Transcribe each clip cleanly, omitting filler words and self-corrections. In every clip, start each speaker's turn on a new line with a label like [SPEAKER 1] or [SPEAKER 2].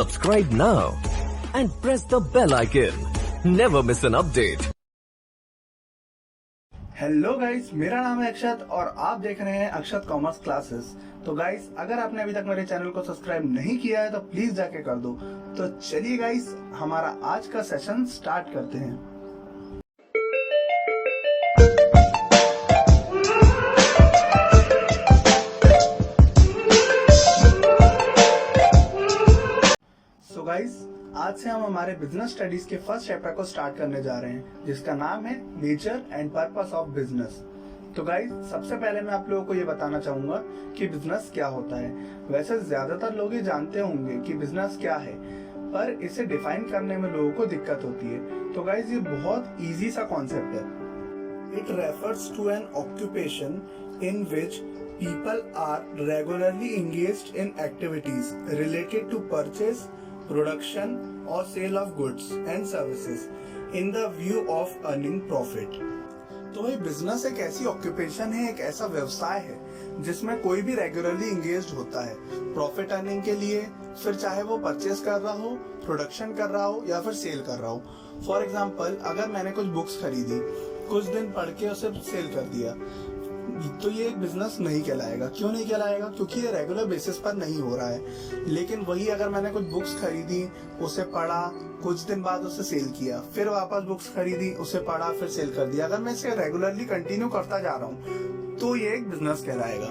[SPEAKER 1] Subscribe now and press the bell icon. Never miss an update.
[SPEAKER 2] Hello guys, मेरा नाम है अक्षत और आप देख रहे हैं अक्षत कॉमर्स क्लासेस। तो गाइस, अगर आपने अभी तक मेरे चैनल को सब्सक्राइब नहीं किया है तो प्लीज जाके कर दो। तो चलिए गाइस, हमारा आज का सेशन स्टार्ट करते हैं। सो गाइस, आज से हम हमारे बिजनेस स्टडीज के फर्स्ट चैप्टर को स्टार्ट करने जा रहे हैं, जिसका नाम है nature and purpose of business. तो गाइस, सबसे पहले मैं आप लोगों को ये बताना चाहूंगा कि बिजनेस क्या होता है। वैसे ज्यादातर लोग ये जानते होंगे कि बिजनेस क्या है, पर इसे डिफाइन करने में लोगों को दिक्कत होती है। तो गाइस, ये बहुत इजी सा कॉन्सेप्ट है। It refers to an occupation in which people are regularly engaged in activities related to purchase, production और sale of goods and services in the view of earning profit. तो भाई, business एक ऐसी occupation है, एक ऐसा व्यवसाय है जिसमें कोई भी रेगुलरली एंगेज्ड होता है प्रॉफिट अर्निंग के लिए, फिर चाहे वो परचेज कर रहा हो, प्रोडक्शन कर रहा हो या फिर सेल कर रहा हो। फॉर एग्जाम्पल, अगर मैंने कुछ बुक्स खरीदी, कुछ दिन पढ़ के उसे सेल कर दिया, तो ये एक बिजनेस नहीं कहलाएगा। क्यों नहीं कहलाएगा? क्योंकि ये रेगुलर बेसिस पर नहीं हो रहा है। लेकिन वही अगर मैंने कुछ बुक्स खरीदी, उसे पढ़ा, कुछ दिन बाद उसे सेल किया, फिर वापस बुक्स खरीदी, उसे पढ़ा, फिर सेल कर दिया, अगर मैं इसे रेगुलरली कंटिन्यू करता जा रहा हूँ तो ये एक बिजनेस कहलाएगा।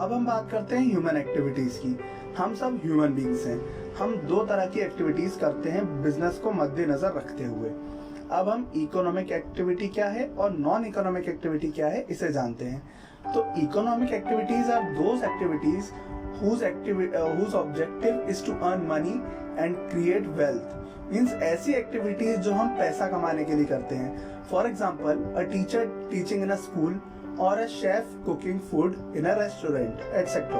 [SPEAKER 2] अब हम बात करते हैं ह्यूमन एक्टिविटीज की। हम सब ह्यूमन बींग्स हैं। हम दो तरह की एक्टिविटीज करते हैं बिजनेस को मद्देनजर रखते हुए। अब हम इकोनॉमिक एक्टिविटी क्या है और नॉन इकोनॉमिक एक्टिविटी क्या है, इसे जानते हैं। तो economic activities are those activities whose objective is to earn money and create wealth. Means ऐसी एक्टिविटीज जो हम पैसा कमाने के लिए करते हैं। For example, a teacher teaching in a school और a chef cooking food in a restaurant etcetera.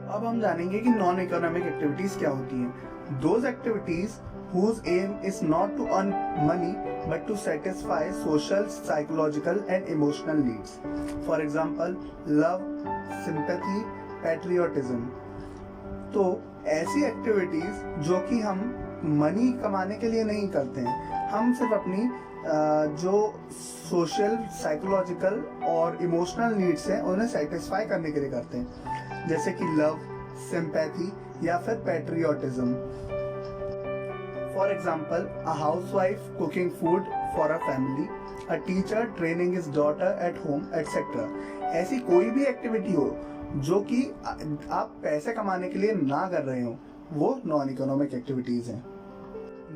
[SPEAKER 2] अब हम जानेंगे कि नॉन इकोनॉमिक एक्टिविटीज क्या होती हैं। Those activities whose aim is not to earn money but to satisfy social, psychological and emotional needs. For example, love, sympathy, patriotism. तो ऐसी activities जो कि हम मनी कमाने के लिए नहीं करते हैं, हम सिर्फ अपनी जो सोशल, साइकोलॉजिकल और इमोशनल नीड्स हैं उन्हें सेटिस्फाई करने के लिए करते हैं, जैसे कि लव, सिंपैथी या फिर patriotism. For example, a housewife cooking food for a family, a teacher training his daughter at home, etc. ऐसी कोई भी एक्टिविटी हो जो कि आप पैसे कमाने के लिए ना कर रहे हो, वो नॉन इकोनॉमिक एक्टिविटीज हैं।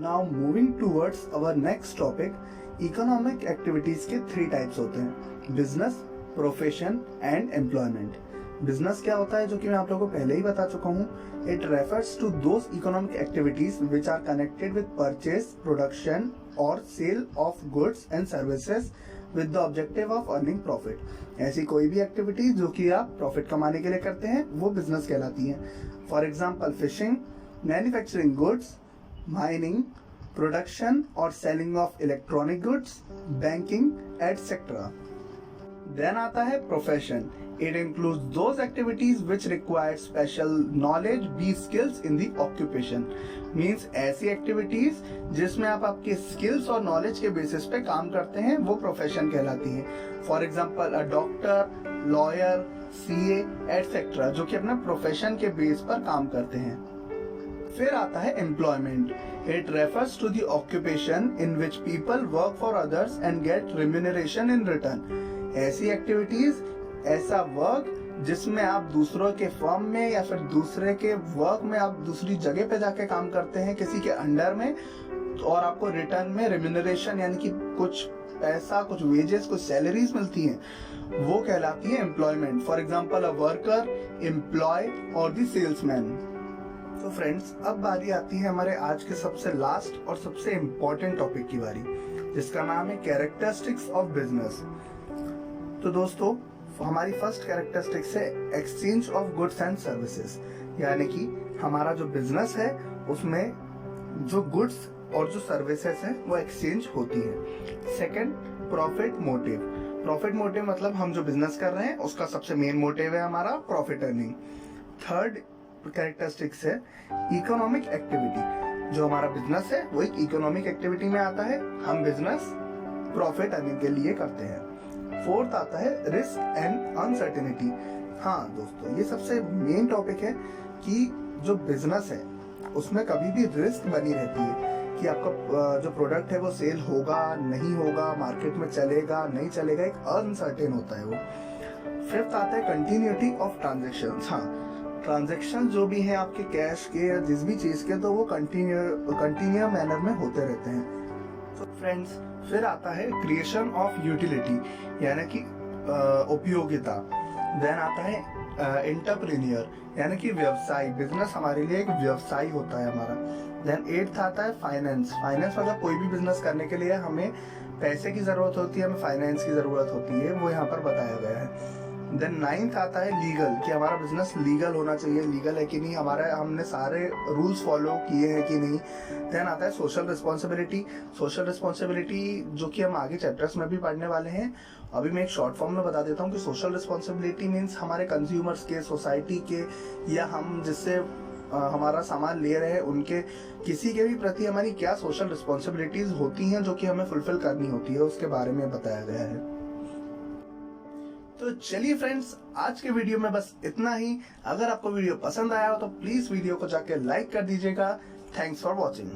[SPEAKER 2] Now moving towards our next topic, economic activities के 3 टाइप्स होते हैं: business, profession and employment. Business क्या होता है, जो कि मैं आप लोगों को पहले ही बता चुका हूँ। It refers to those economic activities which are connected with purchase, production और sale of goods and services with the objective of earning profit. ऐसी कोई भी एक्टिविटी जो कि आप प्रॉफिट कमाने के लिए करते हैं, वो बिजनेस कहलाती है। For example, fishing, manufacturing goods, mining, production और selling of electronic goods, banking etcetera. Then आता है profession. It includes those activities which require special knowledge, be skills in the occupation. Means ऐसी activities जिसमें आप आपके skills और knowledge के basis पे काम करते हैं, वो profession कहलाती है। For example, a doctor, lawyer, CA, etc. जो कि अपने profession के base पर काम करते हैं। फिर आता है employment. It refers to the occupation in which people work for others and get remuneration in return. ऐसी activities, ऐसा वर्क जिसमें आप दूसरों के फर्म में या फिर दूसरे के वर्क में आप दूसरी जगह पे जाके काम करते हैं किसी के अंडर में, और आपको रिटर्न में रेम्यूनरेशन यानी कि कुछ पैसा, कुछ वेजेस, कुछ सैलरीज मिलती हैं, वो कहलाती है employment. For example, a worker, employ और द सेल्समैन। तो फ्रेंड्स, अब बारी आती है हमारे आज के सबसे लास्ट और सबसे इम्पोर्टेंट टॉपिक की बारी, जिसका नाम है कैरेक्टरिस्टिक्स ऑफ बिजनेस। तो दोस्तों, हमारी फर्स्ट कैरेक्टरिस्टिक्स है exchange of goods and services, यानी कि हमारा जो बिजनेस है उसमें जो गुड्स और जो सर्विसेज है वो एक्सचेंज होती है। Second, profit motive. Profit motive मतलब हम जो बिजनेस कर रहे हैं उसका सबसे मेन मोटिव है हमारा प्रॉफिट अर्निंग। थर्ड, कैरेक्टरिस्टिक्स है इकोनॉमिक एक्टिविटी। जो हमारा बिजनेस है वो एक इकोनॉमिक एक्टिविटी में आता है, हम बिजनेस प्रॉफिट अर्निंग के लिए करते हैं। फोर्थ आता है रिस्क एंड अनसर्टेनिटी। हाँ दोस्तों, ये सबसे मेन टॉपिक है कि जो बिजनेस है उसमें कभी भी रिस्क बनी रहती है कि आपका जो प्रोडक्ट है वो सेल होगा नहीं होगा, मार्केट में चलेगा नहीं चलेगा, एक अनसर्टेन होता है वो। फिफ्थ आता है कंटिन्यूटी ऑफ ट्रांजेक्शंस। हाँ, ट्रांजेक्शन जो भी है आपके कैश के या जिस भी चीज के, तो वो कंटिन्यू मैनर में होते रहते हैं। तो फ्रेंड्स, फिर आता है क्रिएशन ऑफ यूटिलिटी, यानी कि उपयोगिता। देन आता है एंटरप्रेन्योर, यानी कि व्यवसाय। बिजनेस हमारे लिए एक व्यवसाय होता है हमारा। देन एट्थ आता है फाइनेंस। फाइनेंस मतलब कोई भी बिजनेस करने के लिए हमें पैसे की जरूरत होती है, हमें फाइनेंस की जरूरत होती है, वो यहाँ पर बताया गया है। देन नाइन्थ आता है लीगल, कि हमारा बिजनेस लीगल होना चाहिए, लीगल है कि नहीं, हमारा हमने सारे रूल्स फॉलो किए हैं कि नहीं। देन आता है सोशल रिस्पॉन्सिबिलिटी। सोशल रिस्पॉन्सिबिलिटी जो कि हम आगे चैप्टर्स में भी पढ़ने वाले हैं, अभी मैं एक शॉर्ट फॉर्म में बता देता हूँ कि सोशल रिस्पॉन्सिबिलिटी मीन्स हमारे कंज्यूमर्स के, सोसाइटी के, या हम जिससे हमारा सामान ले रहे हैं उनके, किसी के भी प्रति हमारी क्या सोशल रिस्पॉन्सिबिलिटीज होती हैं जो कि हमें फुलफिल करनी होती है, उसके बारे में बताया गया है। तो चलिए फ्रेंड्स, आज के वीडियो में बस इतना ही। अगर आपको वीडियो पसंद आया हो तो प्लीज वीडियो को जाके लाइक कर दीजिएगा। Thanks for watching.